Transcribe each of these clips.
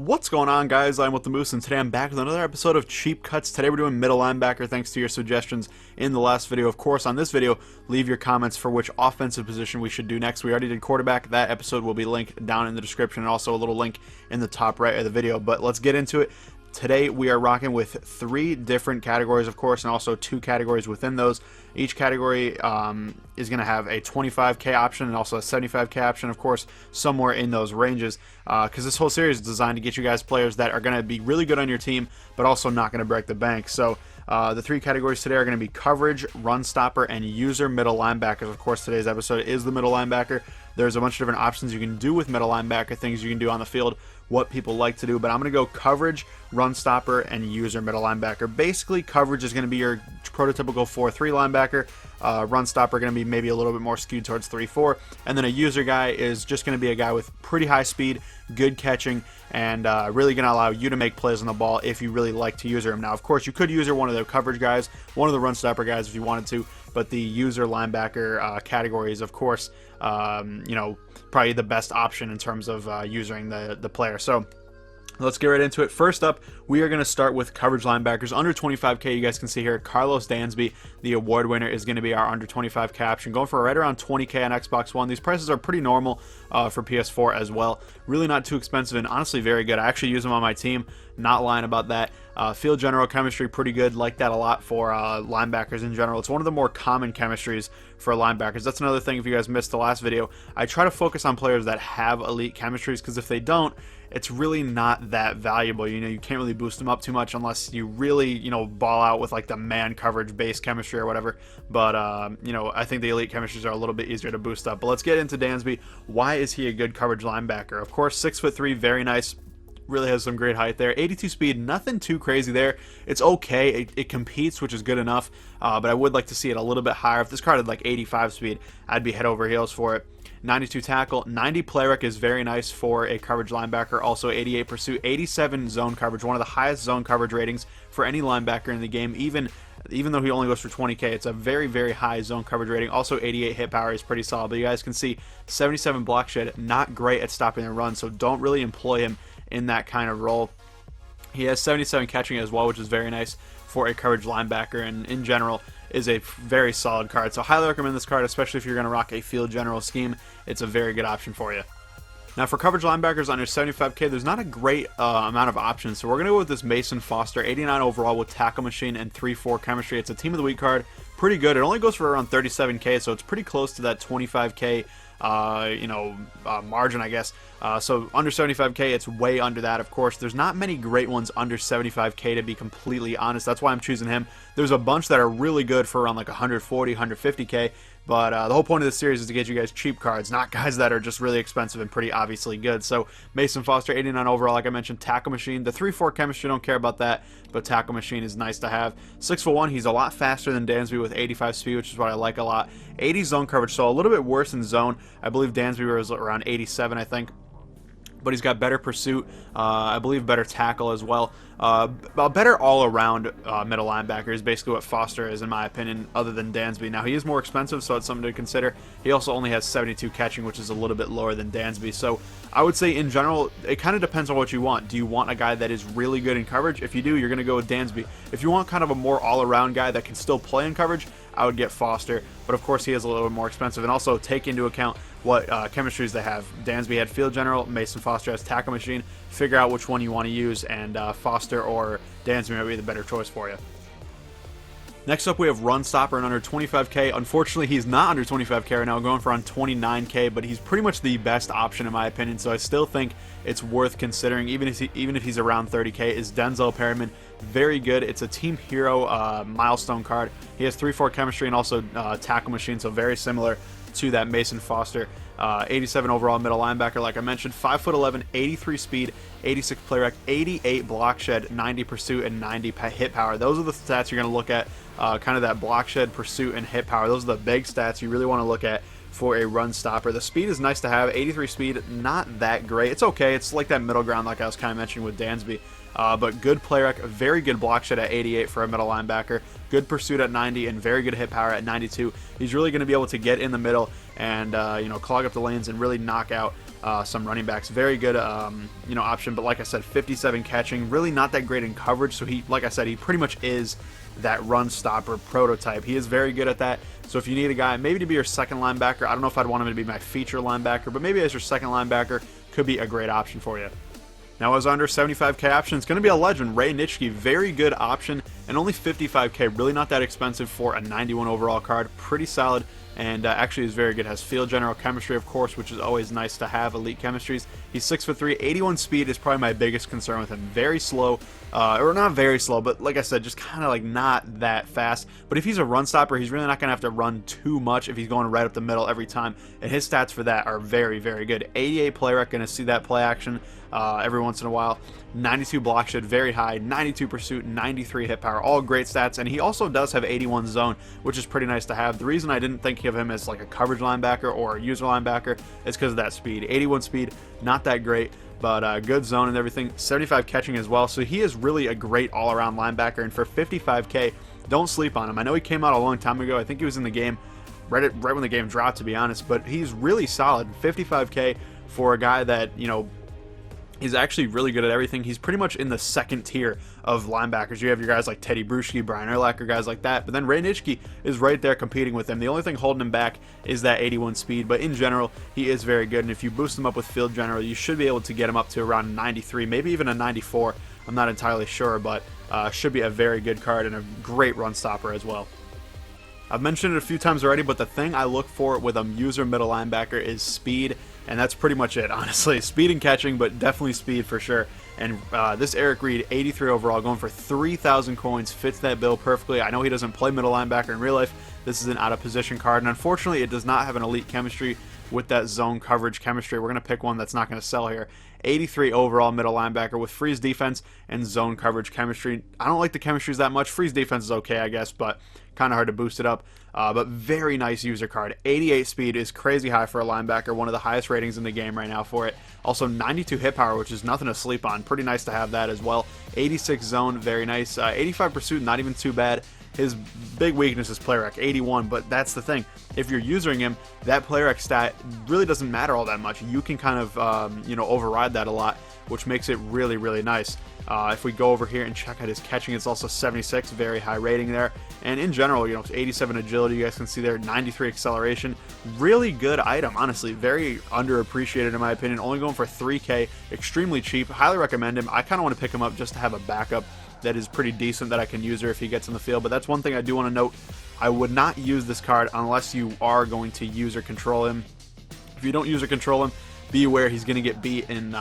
What's going on, guys? I'm with the Moose, and today I'm back with another episode of Cheap Cuts. Today we're doing middle linebacker, thanks to your suggestions in the last video. Of course, on this video, leave your comments for which offensive position we should do next. We already did quarterback. That episode will be linked down in the description, and also a little link in the top right of the video. But let's get into it. Today we are rocking with 3 different categories, of course, and also 2 categories within those. Each category is going to have a 25K option and also a 75K option, of course, somewhere in those ranges, because this whole series is designed to get you guys players that are going to be really good on your team, but also not going to break the bank. So the 3 categories today are going to be coverage, run stopper, and user middle linebackers. Of course, today's episode is the middle linebacker. There's a bunch of different options you can do with middle linebacker, things you can do on the field, what people like to do, but I'm going to go coverage, run stopper, and user middle linebacker. Basically, coverage is going to be your prototypical 4-3 linebacker. Run stopper going to be maybe a little bit more skewed towards 3-4, and then a user guy is just going to be a guy with pretty high speed, good catching, and really going to allow you to make plays on the ball if you really like to user him. Now, of course, you could user one of the coverage guys, one of the run stopper guys if you wanted to, but the user linebacker category is, of course, probably the best option in terms of using the player. So let's get right into it. First up, we are going to start with coverage linebackers under 25K. You guys can see here, Carlos Dansby, the award winner, is going to be our under 25K option, going for right around 20K on Xbox One. These prices are pretty normal for PS4 as well. Really not too expensive and honestly very good. I actually use them on my team, not lying about that. Field general chemistry, pretty good. Like that a lot for linebackers in general. It's one of the more common chemistries for linebackers. That's another thing, if you guys missed the last video, I try to focus on players that have elite chemistries, because if they don't, it's really not that valuable. You can't really boost them up too much unless you really, ball out with like the man coverage based chemistry or whatever. But, I think the elite chemistries are a little bit easier to boost up. But let's get into Dansby. Why is he a good coverage linebacker? Of course, 6'3", very nice. Really has some great height there. 82 speed, nothing too crazy there. It's okay. It competes, which is good enough. But I would like to see it a little bit higher. If this card had like 85 speed, I'd be head over heels for it. 92 tackle, 90 play rec is very nice for a coverage linebacker. Also 88 pursuit, 87 zone coverage, one of the highest zone coverage ratings for any linebacker in the game. Even though he only goes for 20K, it's a very, very high zone coverage rating. Also 88 hit power is pretty solid. But you guys can see 77 block shed, not great at stopping the run, so don't really employ him in that kind of role. He has 77 catching as well, which is very nice for a coverage linebacker, and in general is a very solid card. So highly recommend this card, especially if you're going to rock a field general scheme. It's a very good option for you. Now, for coverage linebackers under 75K, there's not a great amount of options. So we're going to go with this Mason Foster, 89 overall with tackle machine and 3-4 chemistry. It's a team of the week card. Pretty good. It only goes for around 37K, so it's pretty close to that 25K margin, I guess. So under 75K, it's way under that. Of course, there's not many great ones under 75K, to be completely honest. That's why I'm choosing him. There's a bunch that are really good for around like 140, 150K. But the whole point of this series is to get you guys cheap cards, not guys that are just really expensive and pretty obviously good. So Mason Foster, 89 overall, like I mentioned, tackle machine. The 3-4 chemistry, don't care about that, but tackle machine is nice to have. 6'1", he's a lot faster than Dansby with 85 speed, which is what I like a lot. 80 zone coverage, so a little bit worse in zone. I believe Dansby was around 87, I think. But he's got better pursuit, I believe better tackle as well. A better all-around middle linebacker is basically what Foster is, in my opinion, other than Dansby. Now, he is more expensive, so it's something to consider. He also only has 72 catching, which is a little bit lower than Dansby. So I would say, in general, it kind of depends on what you want. Do you want a guy that is really good in coverage? If you do, you're going to go with Dansby. If you want kind of a more all-around guy that can still play in coverage, I would get Foster. But, of course, he is a little bit more expensive. And also take into account what chemistries they have. Dansby had field general, Mason Foster has tackle machine. Figure out which one you want to use, and Foster or Dansby might be the better choice for you. Next up, we have run stopper and under 25K. Unfortunately, he's not under 25K right now, going for around 29K, but he's pretty much the best option in my opinion, so I still think it's worth considering, even if he's around 30K, is Denzel Perryman. Very good. It's a team hero milestone card. He has 3-4 chemistry and also tackle machine, so very similar to that Mason Foster. 87 overall middle linebacker, like I mentioned, 5'11", 83 speed, 86 play rec, 88 block shed, 90 pursuit, and 90 hit power. Those are the stats you're going to look at, kind of that block shed, pursuit, and hit power. Those are the big stats you really want to look at for a run stopper. The speed is nice to have. 83 speed, not that great. It's okay. It's like that middle ground like I was kind of mentioning with Dansby. But good play rec, very good block shed at 88 for a middle linebacker, good pursuit at 90, and very good hit power at 92. He's really going to be able to get in the middle and clog up the lanes and really knock out some running backs. Very good, option. But like I said, 57 catching, really not that great in coverage. So like I said, he pretty much is that run stopper prototype. He is very good at that. So if you need a guy maybe to be your second linebacker, I don't know if I'd want him to be my feature linebacker, but maybe as your second linebacker could be a great option for you. Now, as under 75K option, it's going to be a legend, Reid Nitschke. Very good option, and only 55K. Really not that expensive for a 91 overall card. Pretty solid, and actually is very good. Has field general chemistry, of course, which is always nice to have, elite chemistries. He's 6'3", 81 speed is probably my biggest concern with him. Very slow, or not very slow, but like I said, just kind of like not that fast. But if he's a run stopper, he's really not going to have to run too much if he's going right up the middle every time. And his stats for that are very, very good. 88 play rec, going to see that play action every once in a while. 92 block shed, very high. 92 pursuit, 93 hit power, all great stats. And he also does have 81 zone, which is pretty nice to have. The reason I didn't think of him as like a coverage linebacker or a user linebacker is because of that speed. 81 speed, not that great, but good zone and everything. 75 catching as well, so he is really a great all-around linebacker. And for 55K, don't sleep on him. I know he came out a long time ago. I think he was in the game right when the game dropped, to be honest, but he's really solid. 55K for a guy that, he's actually really good at everything. He's pretty much in the second tier of linebackers. You have your guys like Teddy Bruschi, Brian Urlacher, guys like that. But then Reid Nitschke is right there competing with him. The only thing holding him back is that 81 speed. But in general, he is very good. And if you boost him up with field general, you should be able to get him up to around 93, maybe even a 94. I'm not entirely sure, but should be a very good card and a great run stopper as well. I've mentioned it a few times already, but the thing I look for with a user middle linebacker is speed, and that's pretty much it, honestly. Speed and catching, but definitely speed for sure. And this Eric Reid, 83 overall, going for 3,000 coins, fits that bill perfectly. I know he doesn't play middle linebacker in real life. This is an out-of-position card, and unfortunately, it does not have an elite chemistry with that zone coverage chemistry. We're going to pick one that's not going to sell here. 83 overall middle linebacker with freeze defense and zone coverage chemistry. I don't like the chemistries that much. Freeze defense is okay, I guess, but kind of hard to boost it up. But very nice user card. 88 speed is crazy high for a linebacker. One of the highest ratings in the game right now for it. Also 92 hit power, which is nothing to sleep on. Pretty nice to have that as well. 86 zone, very nice. 85 pursuit, not even too bad. His big weakness is play rec, 81, but that's the thing. If you're using him, that play rec stat really doesn't matter all that much. You can kind of, override that a lot, which makes it really, really nice. If we go over here and check out his catching, it's also 76, very high rating there. And in general, 87 agility, you guys can see there, 93 acceleration. Really good item, honestly. Very underappreciated in my opinion. Only going for 3K, extremely cheap. Highly recommend him. I kind of want to pick him up just to have a backup that is pretty decent that I can use her if he gets in the field. But that's one thing I do want to note. I would not use this card unless you are going to use or control him. If you don't use or control him, be aware he's going to get beat in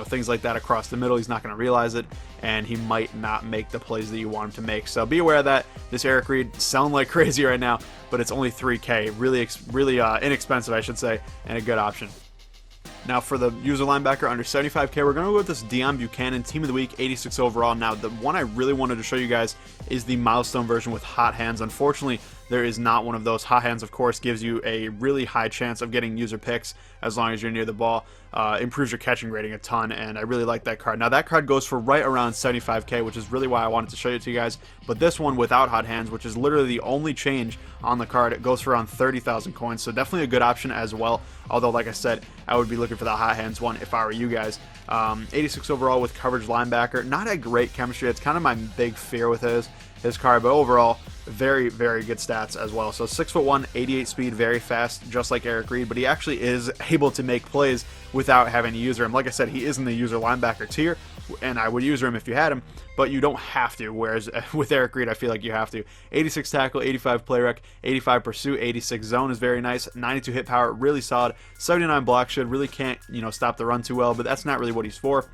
things like that across the middle. He's not going to realize it, and he might not make the plays that you want him to make. So be aware of that. This Eric Reid selling like crazy right now, but it's only 3K. Really inexpensive, I should say, and a good option. Now for the user linebacker under 75K, we're going to go with this Deion Buchanan, Team of the Week, 86 overall. Now the one I really wanted to show you guys is the milestone version with hot hands. Unfortunately, there is not one of those. Hot hands, of course, gives you a really high chance of getting user picks as long as you're near the ball. Improves your catching rating a ton, and I really like that card. Now that card goes for right around 75K, which is really why I wanted to show it to you guys. But this one without hot hands, which is literally the only change on the card, it goes for around 30,000 coins. So definitely a good option as well. Although, like I said, I would be looking for the hot hands one if I were you guys. 86 overall with coverage linebacker. Not a great chemistry. It's kind of my big fear with his card, but overall, very, very good stats as well. So 6'1", 88 speed, very fast, just like Eric Reid, but he actually is able to make plays without having to user him. Like I said, he is in the user linebacker tier, and I would user him if you had him, but you don't have to, whereas with Eric Reid, I feel like you have to. 86 tackle, 85 play rec, 85 pursuit, 86 zone is very nice, 92 hit power, really solid, 79 block shed, really can't, stop the run too well, but that's not really what he's for.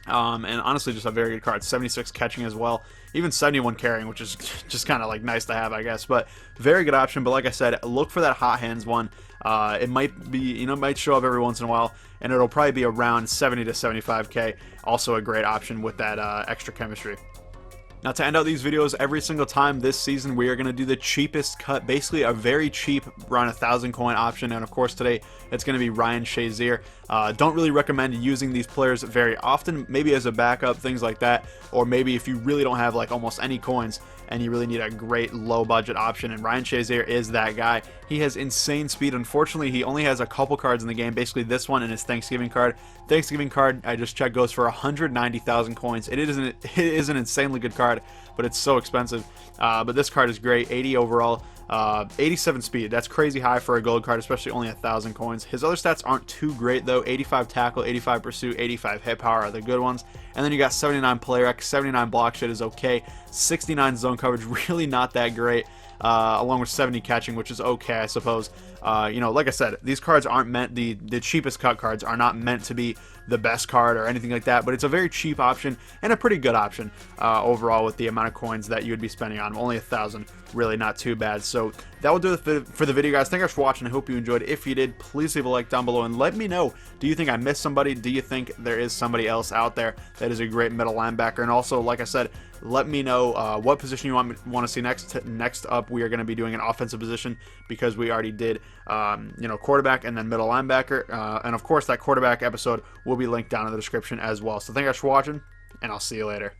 And honestly, just a very good card. 76 catching as well, even 71 carrying, which is just kind of like nice to have, I guess. But very good option. But like I said, look for that hot hands one. It might be, might show up every once in a while, and it'll probably be around 70 to 75K. Also a great option with that extra chemistry. Now, to end out these videos, every single time this season, we are going to do the cheapest cut, basically a very cheap, around 1,000 coin option, and of course today it's going to be Ryan Shazier. Don't really recommend using these players very often, maybe as a backup, things like that, or maybe if you really don't have like almost any coins and you really need a great low budget option, and Ryan Shazier is that guy. He has insane speed. Unfortunately, he only has a couple cards in the game, basically this one and his Thanksgiving card. Thanksgiving card, I just checked, goes for 190,000 coins. It is an insanely good card, but it's so expensive. But this card is great. 80 overall, 87 speed. That's crazy high for a gold card, especially only 1,000 coins. His other stats aren't too great though. 85 tackle, 85 pursuit, 85 hit power are the good ones. And then you got 79 play rec, 79 block shit is okay. 69 zone coverage, really not that great. Along with 70 catching, which is okay, I suppose. You know, like I said, these cards aren't meant, the cheapest cut cards are not meant to be the best card or anything like that, but it's a very cheap option and a pretty good option overall with the amount of coins that you would be spending on. Only 1,000, really not too bad. So that will do it for the video, guys. Thank you for watching. I hope you enjoyed. If you did, please leave a like down below and let me know, do you think I missed somebody? Do you think there is somebody else out there that is a great middle linebacker? And also, like I said, let me know what position you want to see next. Next up, we are going to be doing an offensive position because we already did, you know, quarterback and then middle linebacker. And of course, that quarterback episode will be linked down in the description as well. So thank you guys for watching, and I'll see you later.